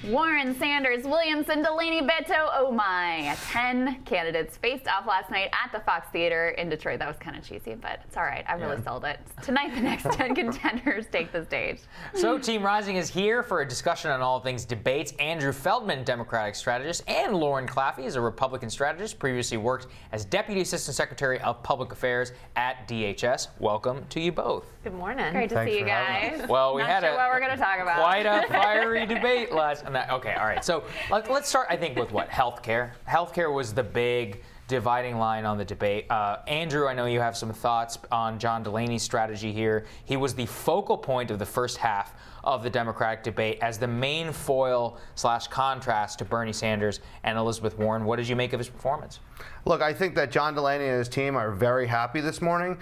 Warren, Sanders, Williamson, Delaney, Beto, oh my. 10 candidates faced off last night at the Fox Theater in Detroit. That was kind of cheesy, but it's all right. I really sold it. Tonight, the next 10 contenders take the stage. So Team Rising is here for a discussion on all things debates. Andrew Feldman, Democratic strategist, and Lauren Claffey is a Republican strategist, previously worked as Deputy Assistant Secretary of Public Affairs at DHS. Welcome to you both. Good morning. Great to see you guys. Well, we Not had sure what we're going to talk about. quite a fiery debate last night. Okay, all right. So let's start, I think, with what? Healthcare. Healthcare was the big dividing line on the debate. Andrew, I know you have some thoughts on John Delaney's strategy here. He was the focal point of the first half of the Democratic debate as the main foil / contrast to Bernie Sanders and Elizabeth Warren. What did you make of his performance? Look, I think that John Delaney and his team are very happy this morning.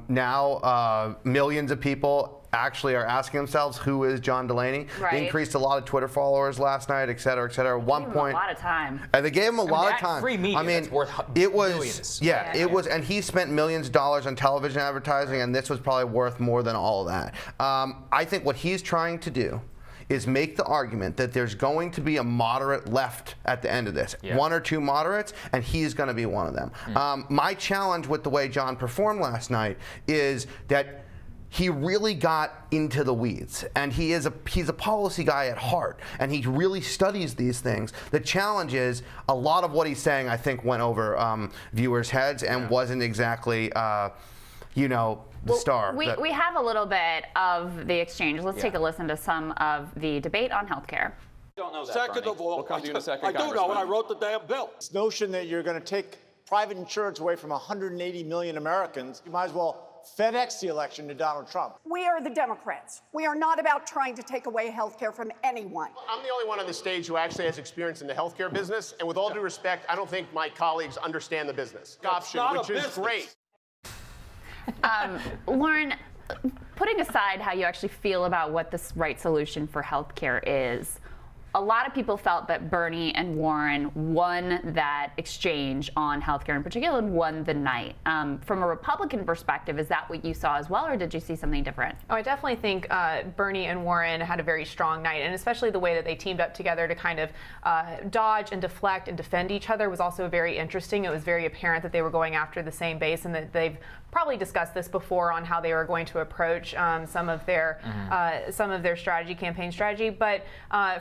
Now, millions of people actually are asking themselves, who is John Delaney? Right. They increased a lot of Twitter followers last night, et cetera, et cetera. At one point, a lot of time. and they gave him a lot of time. Free media, that's worth it was millions. yeah, it was, and he spent millions of dollars on television advertising, and this was probably worth more than all of that. I think what he's trying to do is make the argument that there's going to be a moderate left at the end of this. Yeah. One or two moderates, and he's going to be one of them. My challenge with the way John performed last night is that he really got into the weeds, and he's a policy guy at heart, and he really studies these things. The challenge is a lot of what he's saying, I think, went over viewers' heads and wasn't exactly, the star. We have a little bit of the exchange. Let's take a listen to some of the debate on healthcare. Don't know that, Second Bernie. of all, We'll come to you in a second, I do know it. Congressman. I wrote the damn bill. This notion that you're going to take private insurance away from 180 million Americans, you might as well FedEx the election to Donald Trump. We are the Democrats. We are not about trying to take away health care from anyone. I'm the only one on the stage who actually has experience in the healthcare business, and with all due respect, I don't think my colleagues understand the business. Option, not a which is business. great. Lauren, putting aside how you actually feel about what the right solution for healthcare is, a lot of people felt that Bernie and Warren won that exchange on healthcare in particular and won the night. From a Republican perspective, is that what you saw as well, or did you see something different? Oh, I definitely think Bernie and Warren had a very strong night, and especially the way that they teamed up together to kind of dodge and deflect and defend each other was also very interesting. It was very apparent that they were going after the same base, and that they've probably discussed this before on how they were going to approach some of their campaign strategy. But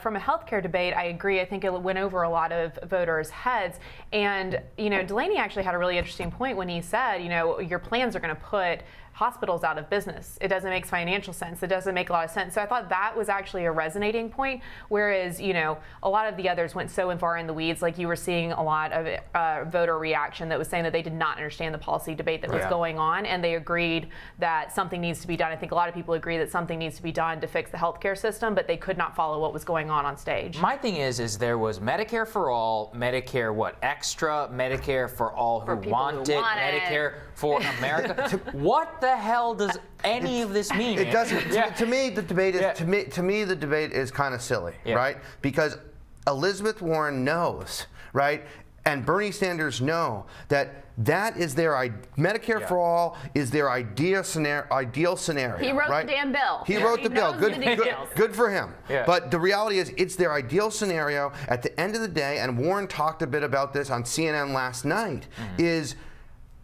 from a healthcare debate, I agree. I think it went over a lot of voters' heads. And Delaney actually had a really interesting point when he said, your plans are going to put hospitals out of business. It doesn't make financial sense. It doesn't make a lot of sense. So I thought that was actually a resonating point, whereas, a lot of the others went so far in the weeds. Like you were seeing a lot of voter reaction that was saying that they did not understand the policy debate that was going on, and they agreed that something needs to be done. I think a lot of people agree that something needs to be done to fix the healthcare system, but they could not follow what was going on stage. My thing is there was Medicare for all, Medicare extra, Medicare for all who want it, Medicare for America. What the hell does any of this mean? It doesn't. To me, the debate is to me the debate is kind of silly, right? Because Elizabeth Warren knows, right, and Bernie Sanders know that is their Medicare for all is their ideal scenario. He wrote right? the damn bill. He wrote the bill. Good for him. Yeah. But the reality is, it's their ideal scenario. At the end of the day, and Warren talked a bit about this on CNN last night, is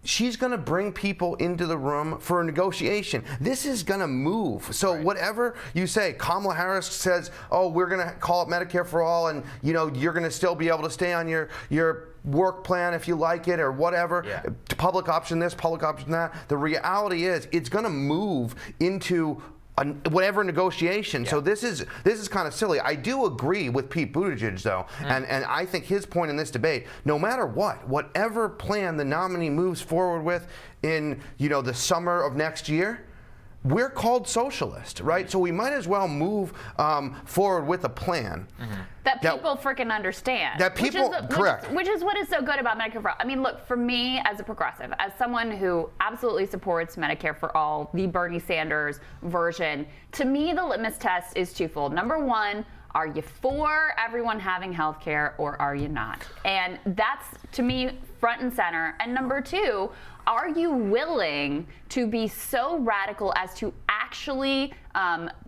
she's going to bring people into the room for a negotiation. This is going to move. So whatever you say, Kamala Harris says, oh, we're going to call it Medicare for all, and you're going to still be able to stay on your work plan if you like it or whatever. Public option this, public option that. The reality is it's going to move into whatever negotiation. So this is kind of silly. I do agree with Pete Buttigieg though, and I think his point in this debate, no matter whatever plan the nominee moves forward with in the summer of next year, we're called socialist, right? So we might as well move forward with a plan that people freaking understand. That people, correct. Which is what is so good about Medicare for all. I mean, look, for me as a progressive, as someone who absolutely supports Medicare for all, the Bernie Sanders version, to me the litmus test is twofold. Number one, are you for everyone having health care or are you not? And that's, to me, front and center. And number two, are you willing to be so radical as to actually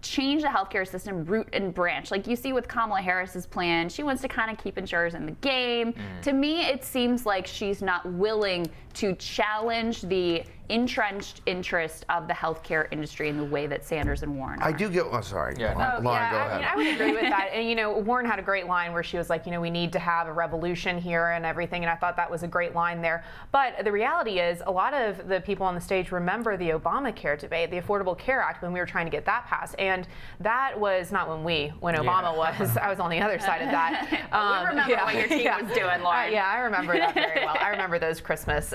change the healthcare system root and branch? Like you see with Kamala Harris's plan, she wants to kind of keep insurers in the game. To me, it seems like she's not willing to challenge the entrenched interest of the healthcare industry in the way that Sanders and Warren are. I do get. Oh, sorry. Yeah. Lauren, go ahead. I mean, I would agree with that. And Warren had a great line where she was like, we need to have a revolution here and everything. And I thought that was a great line there. But the reality is, a lot of the people on the stage remember the Obamacare debate, the Affordable Care Act, when we were trying to get that passed. And that was not when Obama was. I was on the other side of that. We remember what your team was doing, Lauren. Yeah, I remember that very well. I remember those Christmas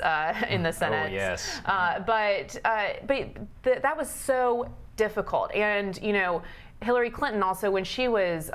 in the Senate. Oh, yes. But that was so difficult. And, Hillary Clinton also, when she was,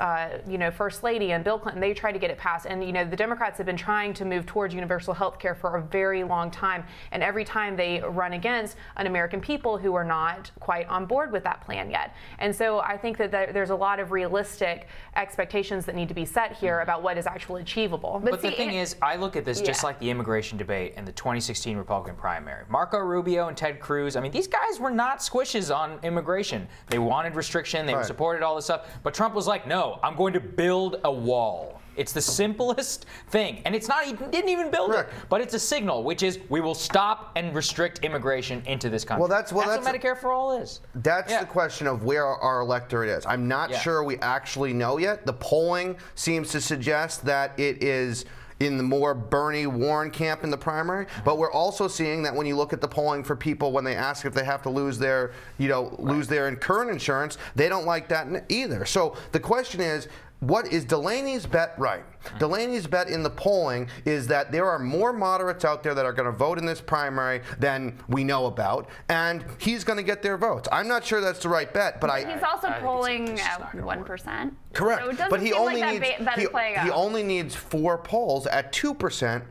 First Lady, and Bill Clinton, they tried to get it passed. And, the Democrats have been trying to move towards universal health care for a very long time. And every time they run against an American people who are not quite on board with that plan yet. And so I think that there's a lot of realistic expectations that need to be set here about what is actually achievable. But the thing is, I look at this just like the immigration debate and the 2016 Republican primary. Marco Rubio and Ted Cruz, I mean, these guys were not squishes on immigration. They wanted restriction. They supported all this stuff. But Trump was like, no, I'm going to build a wall. It's the simplest thing. And it's not, he didn't even build it. But it's a signal, which is we will stop and restrict immigration into this country. That's what Medicare for All is. That's the question of where our electorate is. I'm not sure we actually know yet. The polling seems to suggest that it is in the more Bernie Warren camp in the primary, but we're also seeing that when you look at the polling for people when they ask if they have to lose their, lose their current insurance, they don't like that either. So the question is, what is Delaney's bet right? Delaney's bet in the polling is that there are more moderates out there that are going to vote in this primary than we know about, and he's going to get their votes. I'm not sure that's the right bet, but he's also polling at 1%. Correct, so it doesn't but he seem only like needs that bet is playing out. he only needs 4 polls at 2%.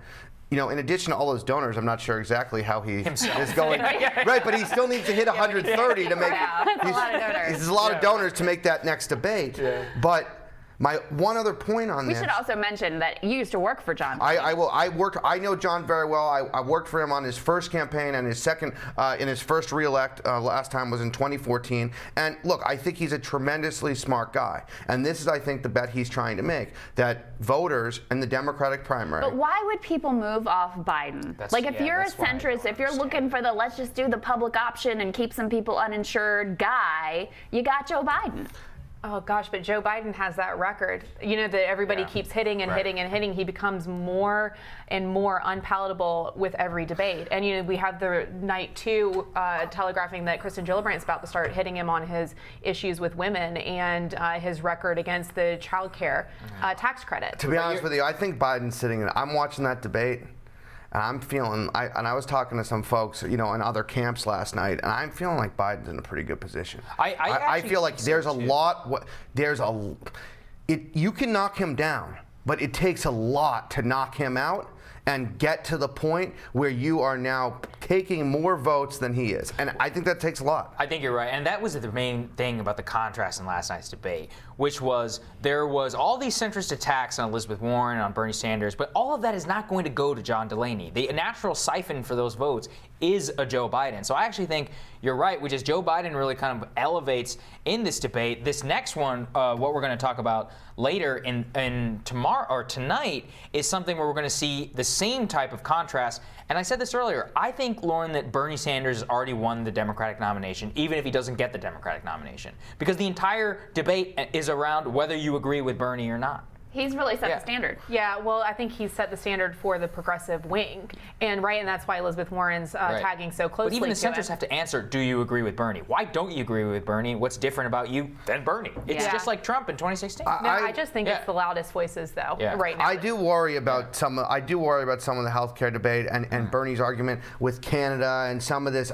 In addition to all those donors, I'm not sure exactly how he is going. Right, but he still needs to hit 130 to make. That's a lot of donors. There's a lot of donors to make that next debate. But my one other point on this. We should also mention that you used to work for John. I know John very well. I worked for him on his first campaign and his second, in his first reelect last time was in 2014. And look, I think he's a tremendously smart guy. And this is, I think, the bet he's trying to make, that voters in the Democratic primary. But why would people move off Biden? If you're a centrist, if you're looking for the let's just do the public option and keep some people uninsured guy, you got Joe Biden. Oh gosh, but Joe Biden has that record. That everybody keeps hitting and hitting and hitting. He becomes more and more unpalatable with every debate. And we have the night 2 telegraphing that Kristen Gillibrand's about to start hitting him on his issues with women and his record against the child care tax credit. To be honest with you, I think Biden's sitting in. I'm watching that debate. And I'm feeling, I was talking to some folks, in other camps last night, and I'm feeling like Biden's in a pretty good position. I feel like there's a lot, you can knock him down, but it takes a lot to knock him out and get to the point where you are now taking more votes than he is. And I think that takes a lot. I think you're right. And that was the main thing about the contrast in last night's debate, which was there was all these centrist attacks on Elizabeth Warren, on Bernie Sanders, but all of that is not going to go to John Delaney. The natural siphon for those votes is a Joe Biden. So I actually think you're right, which is Joe Biden really kind of elevates in this debate. This next one, what we're going to talk about later in tomorrow or tonight, is something where we're going to see the same type of contrast. And I said this earlier, I think, Lauren, that Bernie Sanders has already won the Democratic nomination, even if he doesn't get the Democratic nomination. Because the entire debate is around whether you agree with Bernie or not. He's really set the standard. Yeah, well, I think he's set the standard for the progressive wing. And that's why Elizabeth Warren's tagging so closely. But even the centrists have to answer, do you agree with Bernie? Why don't you agree with Bernie? What's different about you than Bernie? It's just like Trump in 2016. I just think it's the loudest voices, though, right now. I do worry about some of the healthcare debate and Bernie's argument with Canada and some of this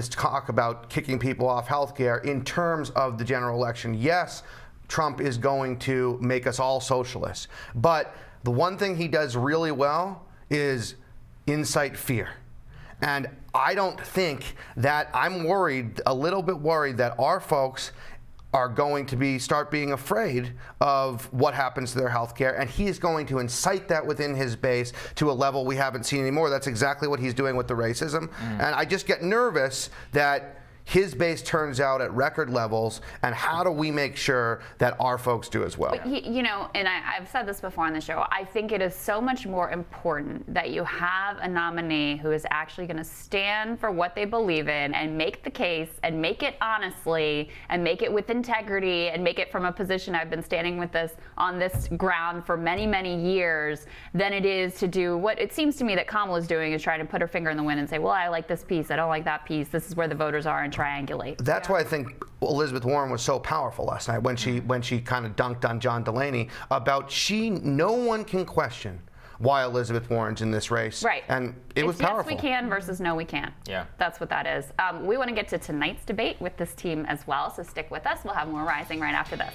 talk about kicking people off healthcare in terms of the general election. Yes, Trump is going to make us all socialists. But the one thing he does really well is incite fear. And I don't think that I'm a little bit worried that our folks are going to start being afraid of what happens to their health care, and he is going to incite that within his base to a level we haven't seen anymore. That's exactly what he's doing with the racism. And I just get nervous that his base turns out at record levels, and how do we make sure that our folks do as well? But you know, and I've said this before on the show, I think it is so much more important that you have a nominee who is actually going to stand for what they believe in and make the case and make it honestly and make it with integrity and make it from a position I've been standing with this on this ground for many, many years than it is to do what it seems to me that Kamala's doing, is trying to put her finger in the wind and say, well, I like this piece, I don't like that piece, this is where the voters are, and triangulate. That's why I think Elizabeth Warren was so powerful last night when she kind of dunked on John Delaney about no one can question why Elizabeth Warren's in this race. Right. And it was powerful. Yes, we can versus no, we can't. Yeah. That's what that is. We want to get to tonight's debate with this team as well, so stick with us. We'll have more Rising right after this.